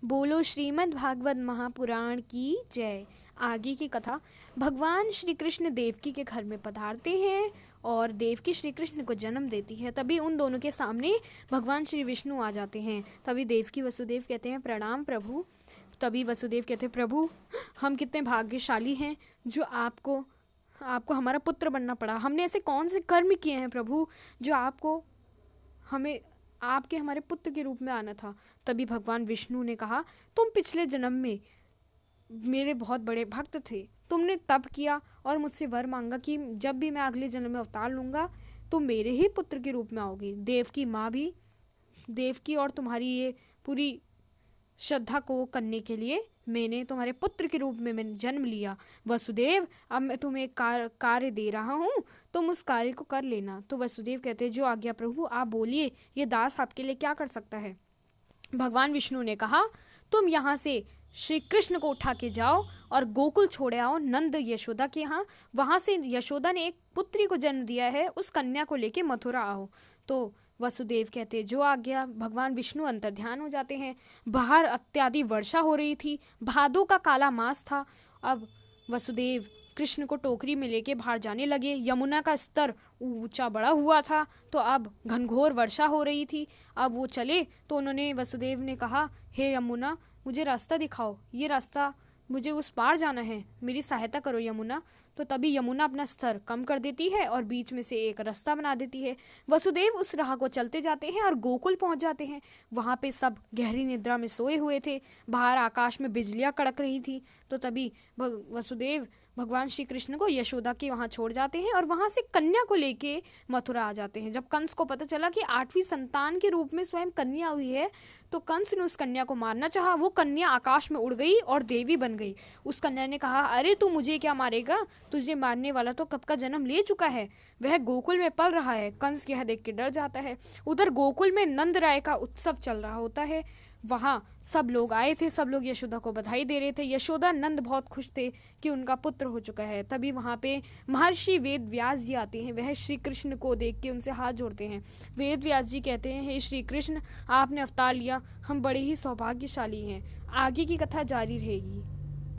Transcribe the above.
बोलो श्रीमद् भागवत महापुराण की जय। आगे की कथा। भगवान श्री कृष्ण देवकी के घर में पधारते हैं और देवकी श्री कृष्ण को जन्म देती है। तभी उन दोनों के सामने भगवान श्री विष्णु आ जाते हैं। तभी देवकी वसुदेव कहते हैं प्रणाम प्रभु। तभी वसुदेव कहते हैं प्रभु, हम कितने भाग्यशाली हैं जो आपको हमारा पुत्र बनना पड़ा। हमने ऐसे कौन से कर्म किए हैं प्रभु जो आपको हमें आपके हमारे पुत्र के रूप में आना था। तभी भगवान विष्णु ने कहा, तुम पिछले जन्म में मेरे बहुत बड़े भक्त थे। तुमने तप किया और मुझसे वर मांगा कि जब भी मैं अगले जन्म में अवतार लूँगा तुम मेरे ही पुत्र के रूप में आओगे। देवकी माँ भी देवकी और तुम्हारी ये पूरी श्रद्धा को करने के लिए मैंने तुम्हारे पुत्र के रूप में मैंने जन्म लिया। वसुदेव, अब मैं तुम्हें एक कार्य दे रहा हूँ, तुम उस कार्य को कर लेना। तो वसुदेव कहते हैं जो आज्ञा प्रभु, आप बोलिए, ये दास आपके लिए क्या कर सकता है। भगवान विष्णु ने कहा, तुम यहाँ से श्री कृष्ण को उठा के जाओ और गोकुल छोड़े आओ नंद यशोदा के यहाँ। वहाँ से यशोदा ने एक पुत्री को जन्म दिया है, उस कन्या को लेके मथुरा आओ। तो वसुदेव कहते जो आज्ञा। भगवान विष्णु अंतर ध्यान हो जाते हैं। बाहर अत्यादि वर्षा हो रही थी, भादों का काला मास था। अब वसुदेव कृष्ण को टोकरी में लेके बाहर जाने लगे। यमुना का स्तर ऊंचा बड़ा हुआ था, तो अब घनघोर वर्षा हो रही थी। अब वो चले तो उन्होंने वसुदेव ने कहा, हे यमुना, मुझे रास्ता दिखाओ, ये रास्ता मुझे उस पार जाना है, मेरी सहायता करो यमुना। तो तभी यमुना अपना स्तर कम कर देती है और बीच में से एक रास्ता बना देती है। वसुदेव उस राह को चलते जाते हैं और गोकुल पहुंच जाते हैं। वहाँ पे सब गहरी निद्रा में सोए हुए थे। बाहर आकाश में बिजलियाँ कड़क रही थी। तो तभी वसुदेव भगवान श्री कृष्ण को यशोदा के वहाँ छोड़ जाते हैं और वहाँ से कन्या को लेके मथुरा आ जाते हैं। जब कंस को पता चला कि 8वीं संतान के रूप में स्वयं कन्या हुई है, तो कंस ने उस कन्या को मारना चाहा। वो कन्या आकाश में उड़ गई और देवी बन गई। उस कन्या ने कहा, अरे तू मुझे क्या मारेगा, तुझे मारने वाला तो कब का जन्म ले चुका है, वह गोकुल में पल रहा है। कंस यह देख के डर जाता है। उधर गोकुल में नंद राय का उत्सव चल रहा होता है। वहाँ सब लोग आए थे, सब लोग यशोदा को बधाई दे रहे थे। यशोदा नंद बहुत खुश थे कि उनका पुत्र हो चुका है। तभी वहाँ पे महर्षि वेद व्यास जी आते हैं। वह श्री कृष्ण को देख के उनसे हाथ जोड़ते हैं। वेद व्यास जी कहते हैं, हे श्री कृष्ण, आपने अवतार लिया, हम बड़े ही सौभाग्यशाली हैं। आगे की कथा जारी रहेगी।